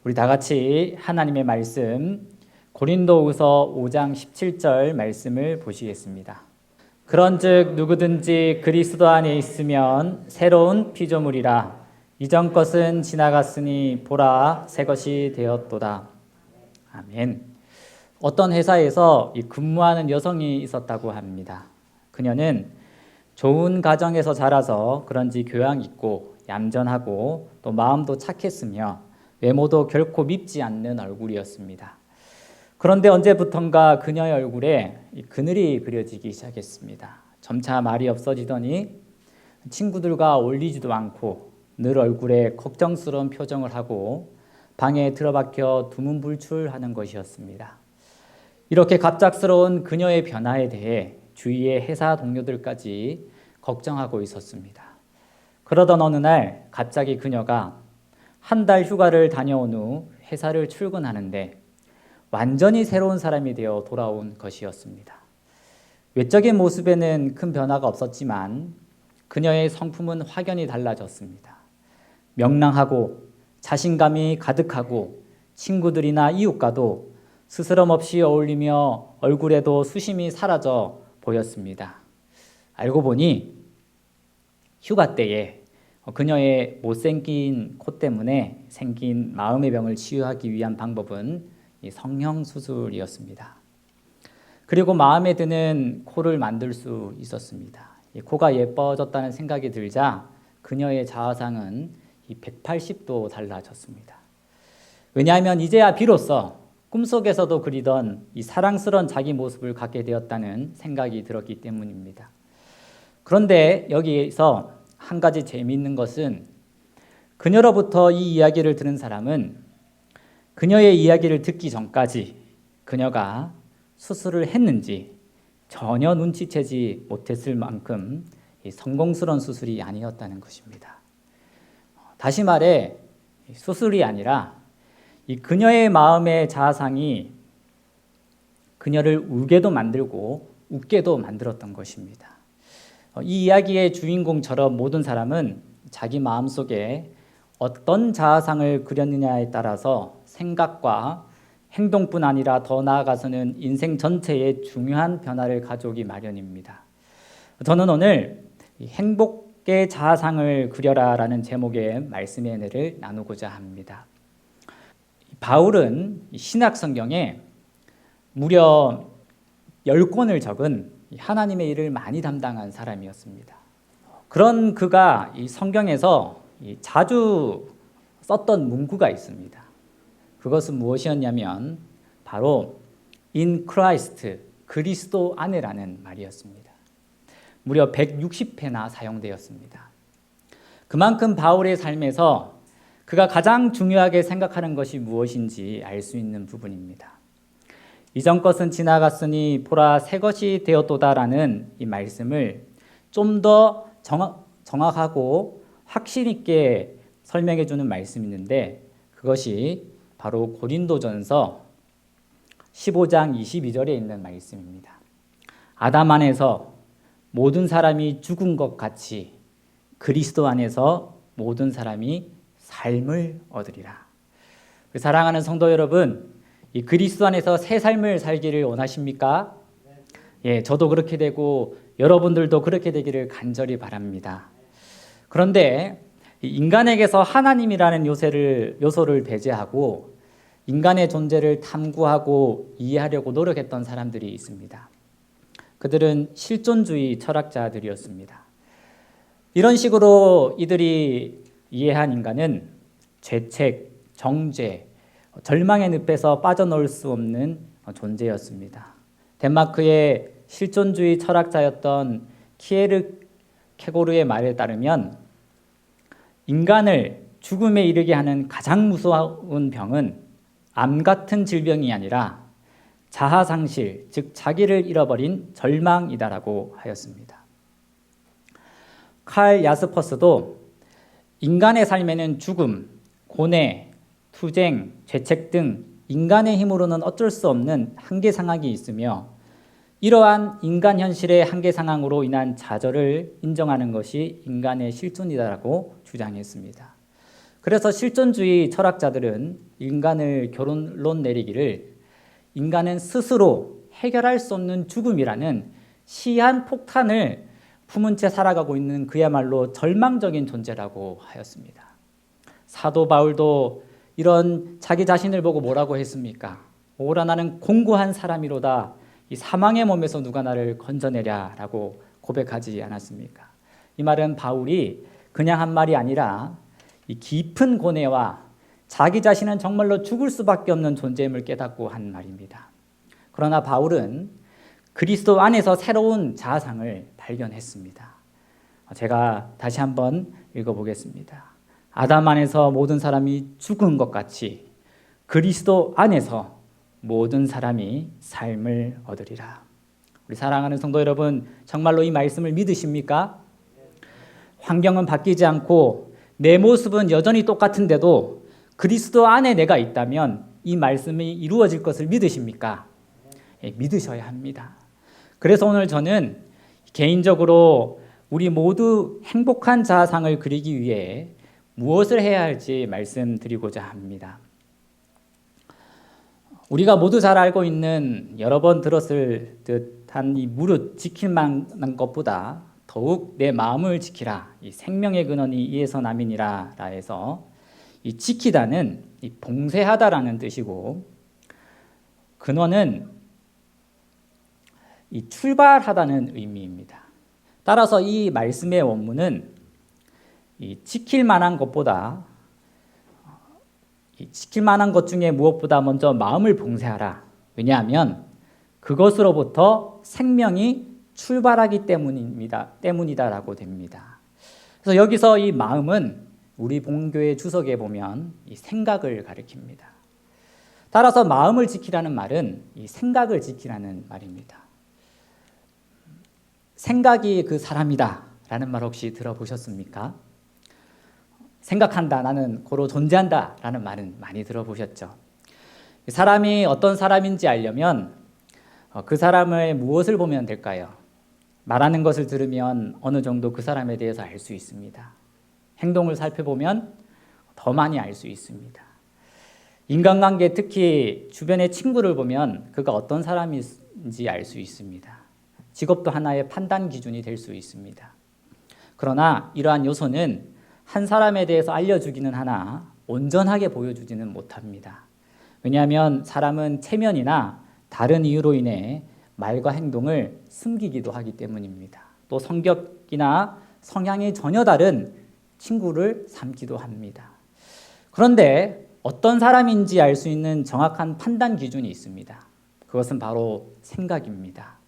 우리 다 같이 하나님의 말씀 고린도후서 5장 17절 말씀을 보시겠습니다. 그런즉 누구든지 그리스도 안에 있으면 새로운 피조물이라 이전 것은 지나갔으니 보라 새 것이 되었도다. 아멘. 어떤 회사에서 근무하는 여성이 있었다고 합니다. 그녀는 좋은 가정에서 자라서 그런지 교양 있고 얌전하고 또 마음도 착했으며 외모도 결코 밉지 않는 얼굴이었습니다. 그런데 언제부턴가 그녀의 얼굴에 그늘이 그려지기 시작했습니다. 점차 말이 없어지더니 친구들과 어울리지도 않고 늘 얼굴에 걱정스러운 표정을 하고 방에 들어박혀 두문불출하는 것이었습니다. 이렇게 갑작스러운 그녀의 변화에 대해 주위의 회사 동료들까지 걱정하고 있었습니다. 그러던 어느 날 갑자기 그녀가 한 달 휴가를 다녀온 후 회사를 출근하는데 완전히 새로운 사람이 되어 돌아온 것이었습니다. 외적인 모습에는 큰 변화가 없었지만 그녀의 성품은 확연히 달라졌습니다. 명랑하고 자신감이 가득하고 친구들이나 이웃과도 스스럼 없이 어울리며 얼굴에도 수심이 사라져 보였습니다. 알고 보니 휴가 때에 그녀의 못생긴 코 때문에 생긴 마음의 병을 치유하기 위한 방법은 성형수술이었습니다. 그리고 마음에 드는 코를 만들 수 있었습니다. 코가 예뻐졌다는 생각이 들자 그녀의 자아상은 180도 달라졌습니다. 왜냐하면 이제야 비로소 꿈속에서도 그리던 이 사랑스러운 자기 모습을 갖게 되었다는 생각이 들었기 때문입니다. 그런데 여기에서 한 가지 재미있는 것은 그녀로부터 이 이야기를 들은 사람은 그녀의 이야기를 듣기 전까지 그녀가 수술을 했는지 전혀 눈치채지 못했을 만큼 성공스러운 수술이 아니었다는 것입니다. 다시 말해 수술이 아니라 이 그녀의 마음의 자아상이 그녀를 울게도 만들고 웃게도 만들었던 것입니다. 이 이야기의 주인공처럼 모든 사람은 자기 마음속에 어떤 자아상을 그렸느냐에 따라서 생각과 행동뿐 아니라 더 나아가서는 인생 전체에 중요한 변화를 가져오기 마련입니다. 저는 오늘 행복의 자아상을 그려라라는 제목의 말씀의 은혜를 나누고자 합니다. 바울은 신약 성경에 무려 10권을 적은 하나님의 일을 많이 담당한 사람이었습니다. 그런 그가 이 성경에서 자주 썼던 문구가 있습니다. 그것은 무엇이었냐면 바로 in Christ, 그리스도 안에라는 말이었습니다. 무려 160회나 사용되었습니다. 그만큼 바울의 삶에서 그가 가장 중요하게 생각하는 것이 무엇인지 알 수 있는 부분입니다. 이전 것은 지나갔으니 보라 새 것이 되었도다라는 이 말씀을 좀 더 정확하고 확신 있게 설명해 주는 말씀이 있는데 그것이 바로 고린도전서 15장 22절에 있는 말씀입니다. 아담 안에서 모든 사람이 죽은 것 같이 그리스도 안에서 모든 사람이 삶을 얻으리라. 사랑하는 성도 여러분, 이 그리스도 안에서 새 삶을 살기를 원하십니까? 예, 저도 그렇게 되고 여러분들도 그렇게 되기를 간절히 바랍니다. 그런데 인간에게서 하나님이라는 요소를 배제하고 인간의 존재를 탐구하고 이해하려고 노력했던 사람들이 있습니다. 그들은 실존주의 철학자들이었습니다. 이런 식으로 이들이 이해한 인간은 죄책, 정죄, 절망의 늪에서 빠져나올 수 없는 존재였습니다. 덴마크의 실존주의 철학자였던 키에르케고르의 말에 따르면 인간을 죽음에 이르게 하는 가장 무서운 병은 암 같은 질병이 아니라 자아상실, 즉 자기를 잃어버린 절망이다라고 하였습니다. 칼 야스퍼스도 인간의 삶에는 죽음, 고뇌, 투쟁, 죄책 등 인간의 힘으로는 어쩔 수 없는 한계 상황이 있으며 이러한 인간 현실의 한계 상황으로 인한 좌절을 인정하는 것이 인간의 실존이다라고 주장했습니다. 그래서 실존주의 철학자들은 인간을 결론론 내리기를 인간은 스스로 해결할 수 없는 죽음이라는 시한 폭탄을 품은 채 살아가고 있는 그야말로 절망적인 존재라고 하였습니다. 사도 바울도 이런 자기 자신을 보고 뭐라고 했습니까? 오라 나는 공고한 사람이로다. 이 사망의 몸에서 누가 나를 건져내랴라고 고백하지 않았습니까? 이 말은 바울이 그냥 한 말이 아니라 이 깊은 고뇌와 자기 자신은 정말로 죽을 수밖에 없는 존재임을 깨닫고 한 말입니다. 그러나 바울은 그리스도 안에서 새로운 자아상을 발견했습니다. 제가 다시 한번 읽어보겠습니다. 아담 안에서 모든 사람이 죽은 것 같이 그리스도 안에서 모든 사람이 삶을 얻으리라. 우리 사랑하는 성도 여러분, 정말로 이 말씀을 믿으십니까? 환경은 바뀌지 않고 내 모습은 여전히 똑같은데도 그리스도 안에 내가 있다면 이 말씀이 이루어질 것을 믿으십니까? 믿으셔야 합니다. 그래서 오늘 저는 개인적으로 우리 모두 행복한 자아상을 그리기 위해 무엇을 해야 할지 말씀드리고자 합니다. 우리가 모두 잘 알고 있는 여러 번 들었을 듯한 이 무릇 지킬 만한 것보다 더욱 내 마음을 지키라. 이 생명의 근원이 이에서 남이니라 해서 이 지키다는 이 봉쇄하다라는 뜻이고 근원은 이 출발하다는 의미입니다. 따라서 이 말씀의 원문은 이 지킬 만한 것보다 지킬 만한 것 중에 무엇보다 먼저 마음을 봉쇄하라. 왜냐하면 그것으로부터 생명이 출발하기 때문이다라고 됩니다. 그래서 여기서 이 마음은 우리 본교의 주석에 보면 이 생각을 가리킵니다. 따라서 마음을 지키라는 말은 이 생각을 지키라는 말입니다. 생각이 그 사람이다라는 말 혹시 들어보셨습니까? 생각한다, 나는 고로 존재한다 라는 말은 많이 들어보셨죠. 사람이 어떤 사람인지 알려면 그 사람의 무엇을 보면 될까요? 말하는 것을 들으면 어느 정도 그 사람에 대해서 알 수 있습니다. 행동을 살펴보면 더 많이 알 수 있습니다. 인간관계, 특히 주변의 친구를 보면 그가 어떤 사람인지 알 수 있습니다. 직업도 하나의 판단 기준이 될 수 있습니다. 그러나 이러한 요소는 한 사람에 대해서 알려주기는 하나 온전하게 보여주지는 못합니다. 왜냐하면 사람은 체면이나 다른 이유로 인해 말과 행동을 숨기기도 하기 때문입니다. 또 성격이나 성향이 전혀 다른 친구를 삼기도 합니다. 그런데 어떤 사람인지 알 수 있는 정확한 판단 기준이 있습니다. 그것은 바로 생각입니다.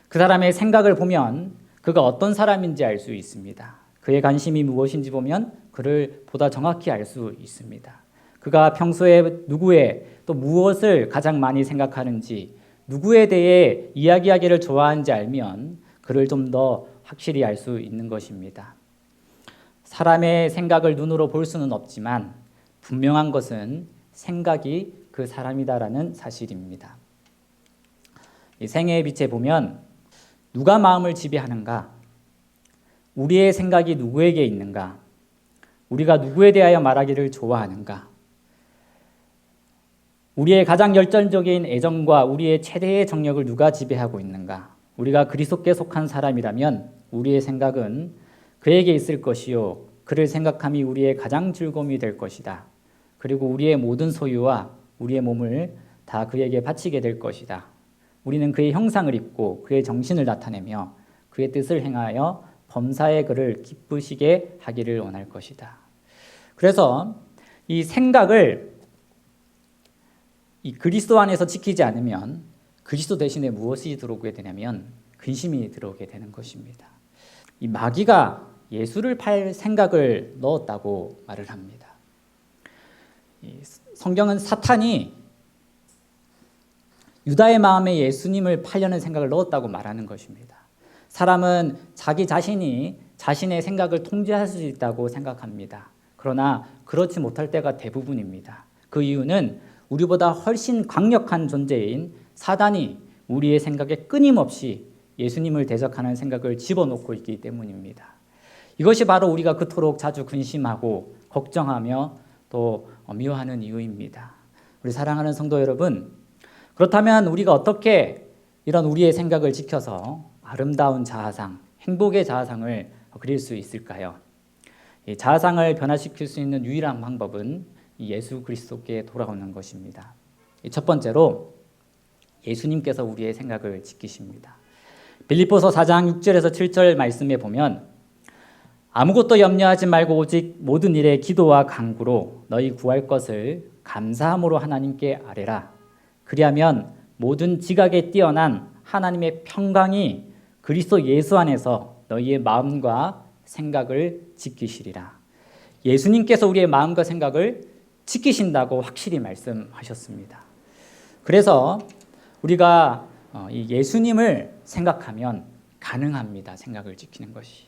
그 사람의 생각을 보면 그가 어떤 사람인지 알 수 있습니다. 그의 관심이 무엇인지 보면 그를 보다 정확히 알 수 있습니다. 그가 평소에 누구에 또 무엇을 가장 많이 생각하는지, 누구에 대해 이야기하기를 좋아하는지 알면 그를 좀 더 확실히 알 수 있는 것입니다. 사람의 생각을 눈으로 볼 수는 없지만 분명한 것은 생각이 그 사람이다라는 사실입니다. 이 생애의 빛에 보면 누가 마음을 지배하는가? 우리의 생각이 누구에게 있는가? 우리가 누구에 대하여 말하기를 좋아하는가? 우리의 가장 열정적인 애정과 우리의 최대의 정력을 누가 지배하고 있는가? 우리가 그리스도께 속한 사람이라면 우리의 생각은 그에게 있을 것이요 그를 생각함이 우리의 가장 즐거움이 될 것이다. 그리고 우리의 모든 소유와 우리의 몸을 다 그에게 바치게 될 것이다. 우리는 그의 형상을 입고 그의 정신을 나타내며 그의 뜻을 행하여 범사의 그를 기쁘시게 하기를 원할 것이다. 그래서 이 생각을 이 그리스도 안에서 지키지 않으면 그리스도 대신에 무엇이 들어오게 되냐면 근심이 들어오게 되는 것입니다. 이 마귀가 예수를 팔 생각을 넣었다고 말을 합니다. 성경은 사탄이 유다의 마음에 예수님을 팔려는 생각을 넣었다고 말하는 것입니다. 사람은 자기 자신이 자신의 생각을 통제할 수 있다고 생각합니다. 그러나 그렇지 못할 때가 대부분입니다. 그 이유는 우리보다 훨씬 강력한 존재인 사단이 우리의 생각에 끊임없이 예수님을 대적하는 생각을 집어넣고 있기 때문입니다. 이것이 바로 우리가 그토록 자주 근심하고 걱정하며 또 미워하는 이유입니다. 우리 사랑하는 성도 여러분, 그렇다면 우리가 어떻게 이런 우리의 생각을 지켜서 아름다운 자아상, 행복의 자아상을 그릴 수 있을까요? 이 자아상을 변화시킬 수 있는 유일한 방법은 예수 그리스도께 돌아오는 것입니다. 첫 번째로 예수님께서 우리의 생각을 지키십니다. 빌립보서 4장 6절에서 7절 말씀에 보면 아무것도 염려하지 말고 오직 모든 일에 기도와 간구로 너희 구할 것을 감사함으로 하나님께 아뢰라. 그리하면 모든 지각에 뛰어난 하나님의 평강이 그리스도 예수 안에서 너희의 마음과 생각을 지키시리라. 예수님께서 우리의 마음과 생각을 지키신다고 확실히 말씀하셨습니다. 그래서 우리가 이 예수님을 생각하면 가능합니다. 생각을 지키는 것이.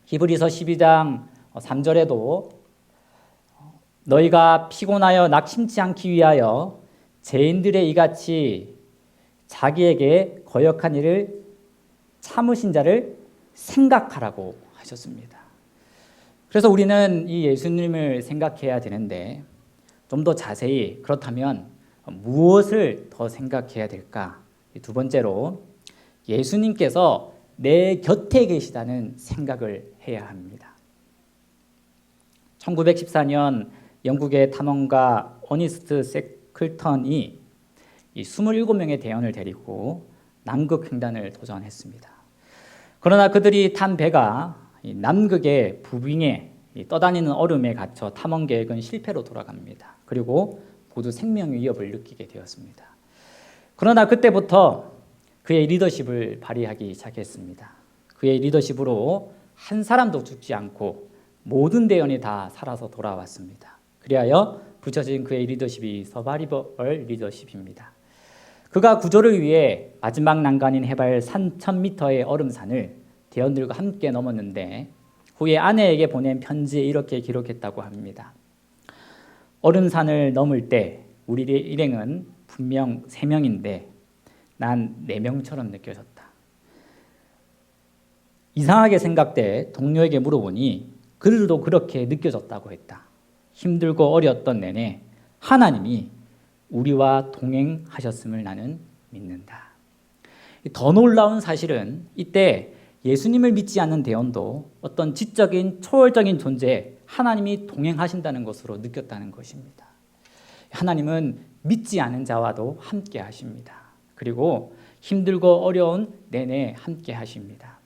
히브리서 12장 3절에도 너희가 피곤하여 낙심치 않기 위하여 죄인들의 이같이 자기에게 거역한 일을 참으신 자를 생각하라고 하셨습니다. 그래서 우리는 이 예수님을 생각해야 되는데 좀 더 자세히 그렇다면 무엇을 더 생각해야 될까? 두 번째로 예수님께서 내 곁에 계시다는 생각을 해야 합니다. 1914년 영국의 탐험가 어니스트 세클턴이 27명의 대원을 데리고 남극 횡단을 도전했습니다. 그러나 그들이 탄 배가 남극의 부빙에 떠다니는 얼음에 갇혀 탐험 계획은 실패로 돌아갑니다. 그리고 모두 생명 위협을 느끼게 되었습니다. 그러나 그때부터 그의 리더십을 발휘하기 시작했습니다. 그의 리더십으로 한 사람도 죽지 않고 모든 대원이 다 살아서 돌아왔습니다. 그리하여 붙여진 그의 리더십이 서바이벌 리더십입니다. 그가 구조를 위해 마지막 난간인 해발 3,000m의 얼음산을 대원들과 함께 넘었는데 후에 아내에게 보낸 편지에 이렇게 기록했다고 합니다. 얼음산을 넘을 때 우리 일행은 분명 3명인데 난 4명처럼 느껴졌다. 이상하게 생각돼 동료에게 물어보니 그들도 그렇게 느껴졌다고 했다. 힘들고 어려웠던 내내 하나님이 우리와 동행하셨음을 나는 믿는다. 더 놀라운 사실은 이때 예수님을 믿지 않는 대원도 어떤 지적인 초월적인 존재 하나님이 동행하신다는 것으로 느꼈다는 것입니다. 하나님은 믿지 않은 자와도 함께 하십니다. 그리고 힘들고 어려운 내내 함께 하십니다.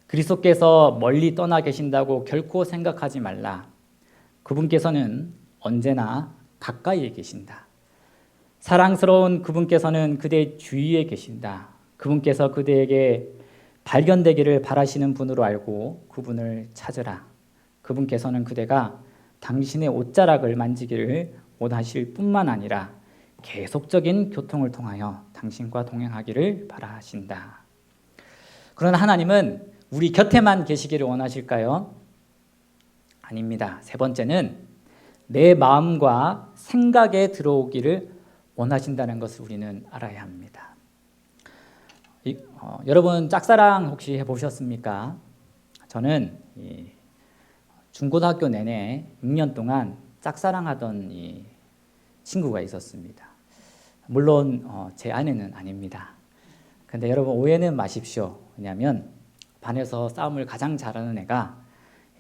그리스도께서 멀리 떠나 계신다고 결코 생각하지 말라. 그분께서는 언제나 가까이에 계신다. 사랑스러운 그분께서는 그대 주위에 계신다. 그분께서 그대에게 발견되기를 바라시는 분으로 알고 그분을 찾으라. 그분께서는 그대가 당신의 옷자락을 만지기를 원하실 뿐만 아니라 계속적인 교통을 통하여 당신과 동행하기를 바라신다. 그러나 하나님은 우리 곁에만 계시기를 원하실까요? 아닙니다. 세 번째는 내 마음과 생각에 들어오기를 원하신다는 것을 우리는 알아야 합니다. 여러분 짝사랑 혹시 해보셨습니까? 저는 중고등학교 내내 6년 동안 짝사랑하던 친구가 있었습니다. 물론 제 아내는 아닙니다. 근데 여러분 오해는 마십시오. 왜냐하면 반에서 싸움을 가장 잘하는 애가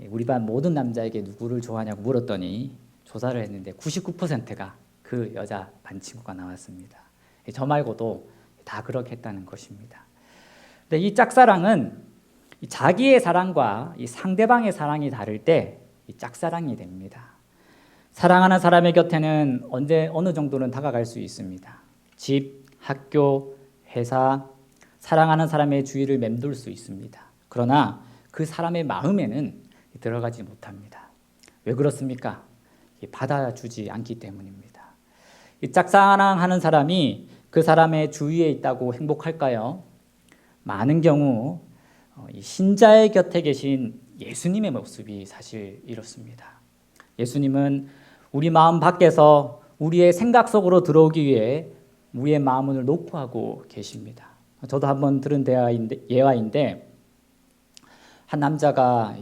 우리 반 모든 남자에게 누구를 좋아하냐고 물었더니 조사를 했는데 99%가 그 여자 반 친구가 나왔습니다. 저 말고도 다 그렇게 했다는 것입니다. 근데 이 짝사랑은 자기의 사랑과 이 상대방의 사랑이 다를 때 이 짝사랑이 됩니다. 사랑하는 사람의 곁에는 언제 어느 정도는 다가갈 수 있습니다. 집, 학교, 회사, 사랑하는 사람의 주위를 맴돌 수 있습니다. 그러나 그 사람의 마음에는 들어가지 못합니다. 왜 그렇습니까? 받아주지 않기 때문입니다. 이 짝사랑하는 사람이 그 사람의 주위에 있다고 행복할까요? 많은 경우 신자의 곁에 계신 예수님의 모습이 사실 이렇습니다. 예수님은 우리 마음 밖에서 우리의 생각 속으로 들어오기 위해 우리의 마음을 놓고 하고 계십니다. 저도 한번 들은 예화인데 한 남자가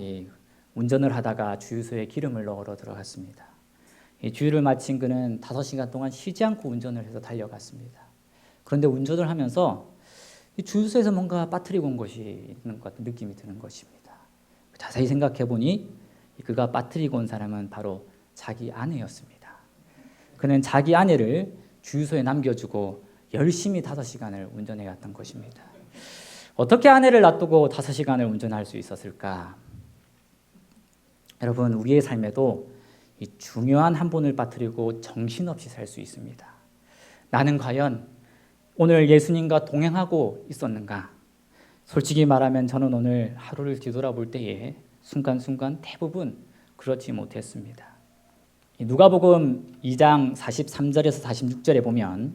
운전을 하다가 주유소에 기름을 넣으러 들어갔습니다. 이 주유를 마친 그는 5시간 동안 쉬지 않고 운전을 해서 달려갔습니다. 그런데 운전을 하면서 이 주유소에서 뭔가 빠뜨리고 온 것이 있는 것 같은 느낌이 드는 것입니다. 자세히 생각해 보니 그가 빠뜨리고 온 사람은 바로 자기 아내였습니다. 그는 자기 아내를 주유소에 남겨주고 열심히 5시간을 운전해 갔던 것입니다. 어떻게 아내를 놔두고 5시간을 운전할 수 있었을까? 여러분, 우리의 삶에도 이 중요한 한 분을 빠뜨리고 정신없이 살 수 있습니다. 나는 과연 오늘 예수님과 동행하고 있었는가? 솔직히 말하면 저는 오늘 하루를 뒤돌아볼 때에 순간순간 대부분 그렇지 못했습니다. 누가복음 2장 43절에서 46절에 보면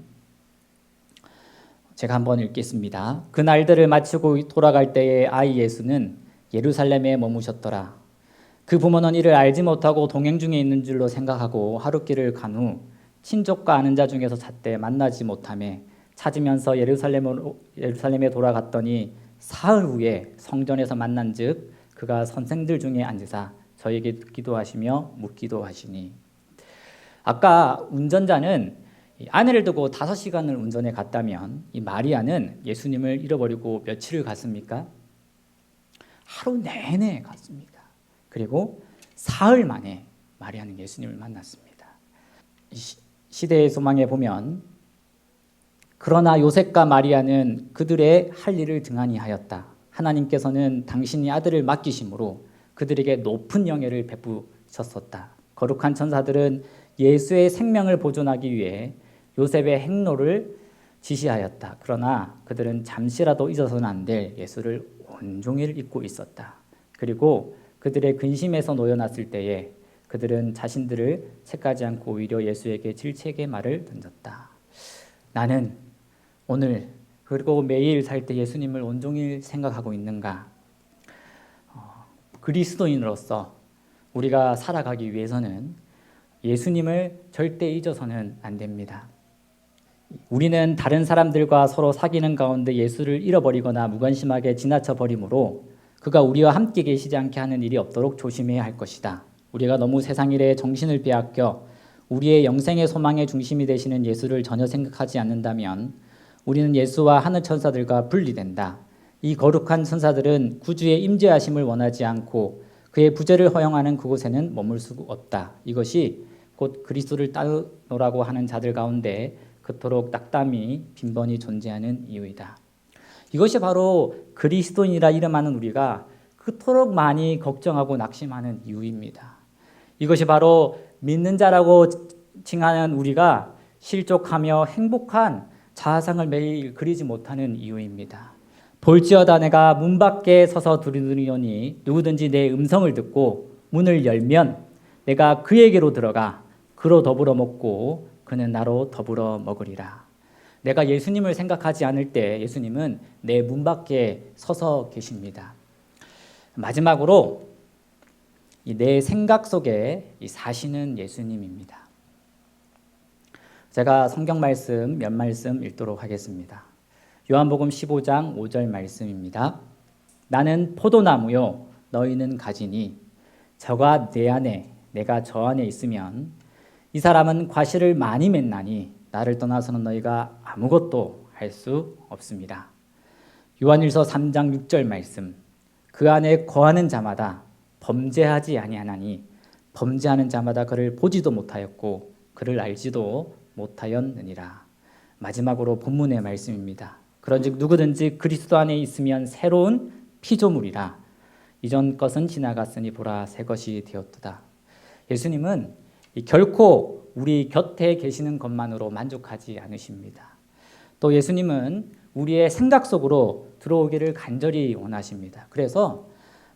제가 한번 읽겠습니다. 그 날들을 마치고 돌아갈 때에 아이 예수는 예루살렘에 머무셨더라. 그 부모는 이를 알지 못하고 동행 중에 있는 줄로 생각하고 하룻길을 간 후 친족과 아는 자 중에서 잣대 만나지 못하며 찾으면서 예루살렘에 돌아갔더니 사흘 후에 성전에서 만난즉 그가 선생들 중에 앉으사 저에게 듣기도 하시며 묻기도 하시니. 아까 운전자는 아내를 두고 5시간을 운전해 갔다면 이 마리아는 예수님을 잃어버리고 며칠을 갔습니까? 하루 내내 갔습니다. 그리고 사흘 만에 마리아는 예수님을 만났습니다. 시대의 소망에 보면 그러나 요셉과 마리아는 그들의 할 일을 등한히 하였다. 하나님께서는 당신이 아들을 맡기심으로 그들에게 높은 영예를 베푸셨었다. 거룩한 천사들은 예수의 생명을 보존하기 위해 요셉의 행로를 지시하였다. 그러나 그들은 잠시라도 잊어서는 안 될 예수를 온종일 잊고 있었다. 그리고 그들의 근심에서 놓여놨을 때에 그들은 자신들을 책하지 않고 오히려 예수에게 질책의 말을 던졌다. 나는 오늘 그리고 매일 살 때 예수님을 온종일 생각하고 있는가? 그리스도인으로서 우리가 살아가기 위해서는 예수님을 절대 잊어서는 안 됩니다. 우리는 다른 사람들과 서로 사귀는 가운데 예수를 잃어버리거나 무관심하게 지나쳐 버리므로 그가 우리와 함께 계시지 않게 하는 일이 없도록 조심해야 할 것이다. 우리가 너무 세상 일에 정신을 빼앗겨 우리의 영생의 소망의 중심이 되시는 예수를 전혀 생각하지 않는다면 우리는 예수와 하늘 천사들과 분리된다. 이 거룩한 천사들은 구주의 임재하심을 원하지 않고 그의 부재를 허용하는 그곳에는 머물 수 없다. 이것이 곧 그리스도를 따르노라고 하는 자들 가운데 그토록 낙담이 빈번히 존재하는 이유이다. 이것이 바로 그리스도인이라 이름하는 우리가 그토록 많이 걱정하고 낙심하는 이유입니다. 이것이 바로 믿는 자라고 칭하는 우리가 실족하며 행복한 자아상을 매일 그리지 못하는 이유입니다. 볼지어다 내가 문 밖에 서서 두드리노니 누구든지 내 음성을 듣고 문을 열면 내가 그에게로 들어가 그로 더불어 먹고 그는 나로 더불어 먹으리라. 내가 예수님을 생각하지 않을 때 예수님은 내 문 밖에 서서 계십니다. 마지막으로 내 생각 속에 사시는 예수님입니다. 제가 성경 말씀 몇 말씀 읽도록 하겠습니다. 요한복음 15장 5절 말씀입니다. 나는 포도나무요 너희는 가지니 저가 내 안에 내가 저 안에 있으면 이 사람은 과실을 많이 맺나니 나를 떠나서는 너희가 아무것도 할 수 없습니다. 요한일서 3장 6절 말씀. 그 안에 거하는 자마다 범죄하지 아니하나니 범죄하는 자마다 그를 보지도 못하였고 그를 알지도 못하였느니라. 마지막으로 본문의 말씀입니다. 그런즉 누구든지 그리스도 안에 있으면 새로운 피조물이라. 이전 것은 지나갔으니 보라 새 것이 되었도다. 예수님은 결코 우리 곁에 계시는 것만으로 만족하지 않으십니다. 또 예수님은 우리의 생각 속으로 들어오기를 간절히 원하십니다. 그래서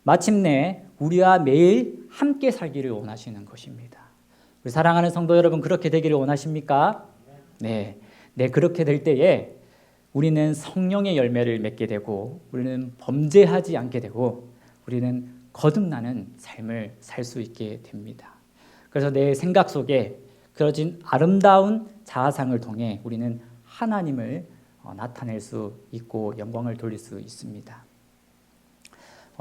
마침내 우리와 매일 함께 살기를 원하시는 것입니다. 우리 사랑하는 성도 여러분, 그렇게 되기를 원하십니까? 네, 그렇게 될 때에 우리는 성령의 열매를 맺게 되고 우리는 범죄하지 않게 되고 우리는 거듭나는 삶을 살 수 있게 됩니다. 그래서 내 생각 속에 그려진 아름다운 자아상을 통해 우리는 하나님을 나타낼 수 있고 영광을 돌릴 수 있습니다.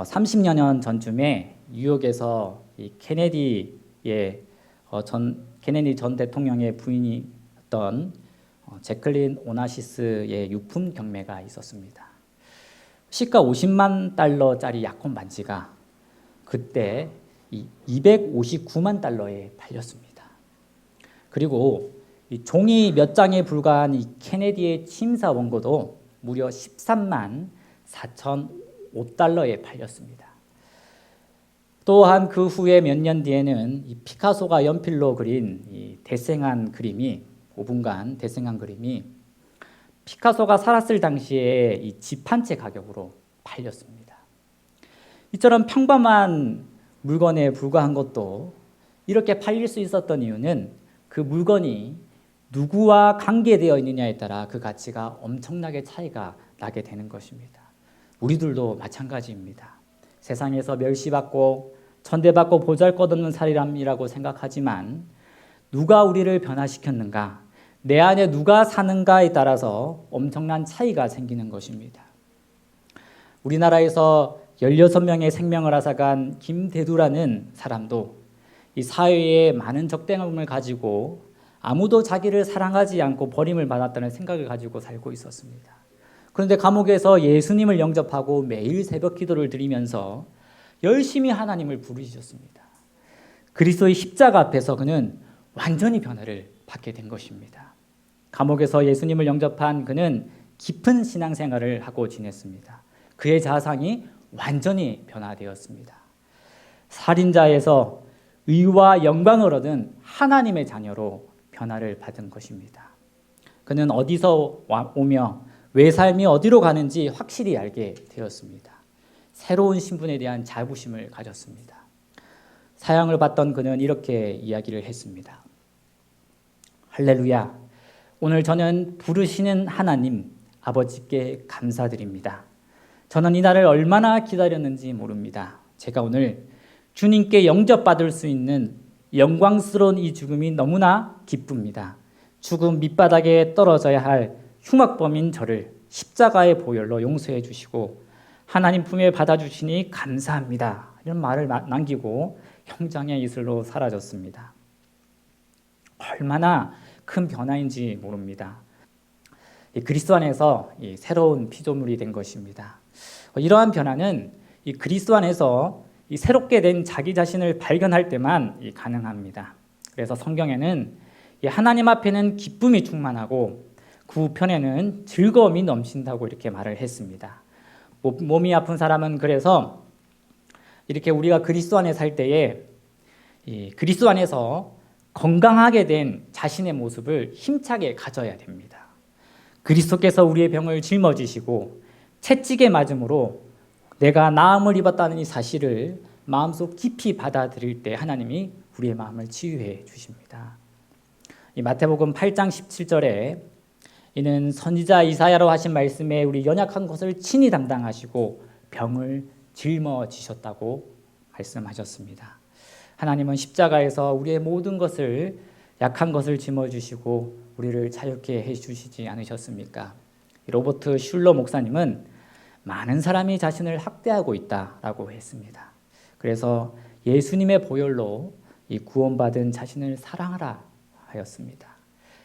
30여 년 전쯤에 뉴욕에서 이 케네디 전 대통령의 부인이었던 제클린 오나시스의 유품 경매가 있었습니다. 시가 50만 달러짜리 약혼 반지가 그때 259만 달러에 팔렸습니다. 그리고 이 종이 몇 장에 불과한 이 케네디의 침사 원고도 무려 13만 4,005달러에 팔렸습니다. 또한 그 후에 몇 년 뒤에는 이 피카소가 연필로 그린 이 대생한 그림이 5분간 대생한 그림이 피카소가 살았을 당시에 이 집 한 채 가격으로 팔렸습니다. 이처럼 평범한 물건에 불과한 것도 이렇게 팔릴 수 있었던 이유는 그 물건이 누구와 관계되어 있느냐에 따라 그 가치가 엄청나게 차이가 나게 되는 것입니다. 우리들도 마찬가지입니다. 세상에서 멸시받고 천대받고 보잘것없는 사람이라고 생각하지만 누가 우리를 변화시켰는가, 내 안에 누가 사는가에 따라서 엄청난 차이가 생기는 것입니다. 우리나라에서 16명의 생명을 앗아간 김대두라는 사람도 이 사회에 많은 적대감을 가지고 아무도 자기를 사랑하지 않고 버림을 받았다는 생각을 가지고 살고 있었습니다. 그런데 감옥에서 예수님을 영접하고 매일 새벽 기도를 드리면서 열심히 하나님을 부르셨습니다. 그리스도의 십자가 앞에서 그는 완전히 변화를 받게 된 것입니다. 감옥에서 예수님을 영접한 그는 깊은 신앙생활을 하고 지냈습니다. 그의 자상이 완전히 변화되었습니다. 살인자에서 의와 영광을 얻은 하나님의 자녀로 변화를 받은 것입니다. 그는 어디서 오며 왜 삶이 어디로 가는지 확실히 알게 되었습니다. 새로운 신분에 대한 자부심을 가졌습니다. 사형을 받던 그는 이렇게 이야기를 했습니다. 할렐루야, 오늘 저는 부르시는 하나님 아버지께 감사드립니다. 저는 이 날을 얼마나 기다렸는지 모릅니다. 제가 오늘 주님께 영접받을 수 있는 영광스러운 이 죽음이 너무나 기쁩니다. 죽음 밑바닥에 떨어져야 할 흉악범인 저를 십자가의 보혈로 용서해 주시고 하나님 품에 받아주시니 감사합니다. 이런 말을 남기고 형장의 이슬로 사라졌습니다. 얼마나 큰 변화인지 모릅니다. 그리스도 안에서 새로운 피조물이 된 것입니다. 이러한 변화는 이 그리스도 안에서 이 새롭게 된 자기 자신을 발견할 때만 가능합니다. 그래서 성경에는 하나님 앞에는 기쁨이 충만하고 그 우편에는 즐거움이 넘친다고 이렇게 말을 했습니다. 몸이 아픈 사람은 그래서 이렇게 우리가 그리스도 안에 살 때에 그리스도 안에서 건강하게 된 자신의 모습을 힘차게 가져야 됩니다. 그리스도께서 우리의 병을 짊어지시고 채찍에 맞음으로 내가 나음을 입었다는 이 사실을 마음속 깊이 받아들일 때 하나님이 우리의 마음을 치유해 주십니다. 이 마태복음 8장 17절에 이는 선지자 이사야로 하신 말씀에 우리 연약한 것을 친히 담당하시고 병을 짊어지셨다고 말씀하셨습니다. 하나님은 십자가에서 우리의 모든 것을 약한 것을 짊어지시고 우리를 자유케 해주시지 않으셨습니까? 로버트 슐러 목사님은 많은 사람이 자신을 학대하고 있다라고 했습니다. 그래서 예수님의 보혈로 이 구원받은 자신을 사랑하라 하였습니다.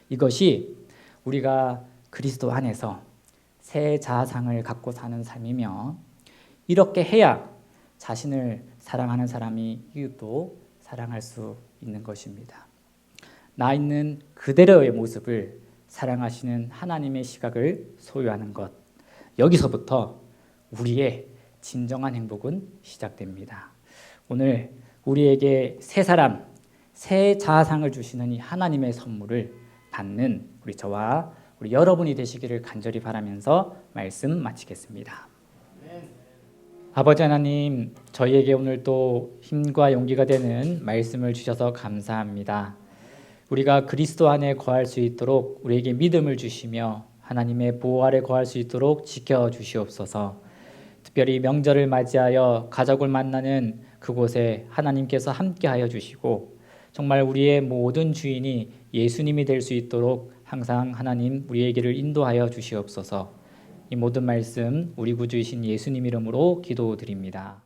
이것이 우리가 그리스도 안에서 새 자아상을 갖고 사는 삶이며 이렇게 해야 자신을 사랑하는 사람이 이웃도 사랑할 수 있는 것입니다. 나 있는 그대로의 모습을 사랑하시는 하나님의 시각을 소유하는 것, 여기서부터 우리의 진정한 행복은 시작됩니다. 오늘 우리에게 새 사람, 새 자아상을 주시는 이 하나님의 선물을 받는 우리 저와 우리 여러분이 되시기를 간절히 바라면서 말씀 마치겠습니다. 아버지 하나님, 저희에게 오늘 또 힘과 용기가 되는 말씀을 주셔서 감사합니다. 우리가 그리스도 안에 거할 수 있도록 우리에게 믿음을 주시며 하나님의 보호 아래 거할 수 있도록 지켜주시옵소서. 특별히 명절을 맞이하여 가족을 만나는 그곳에 하나님께서 함께하여 주시고 정말 우리의 모든 주인이 예수님이 될 수 있도록 항상 하나님 우리에게를 인도하여 주시옵소서. 이 모든 말씀 우리 구주이신 예수님 이름으로 기도드립니다.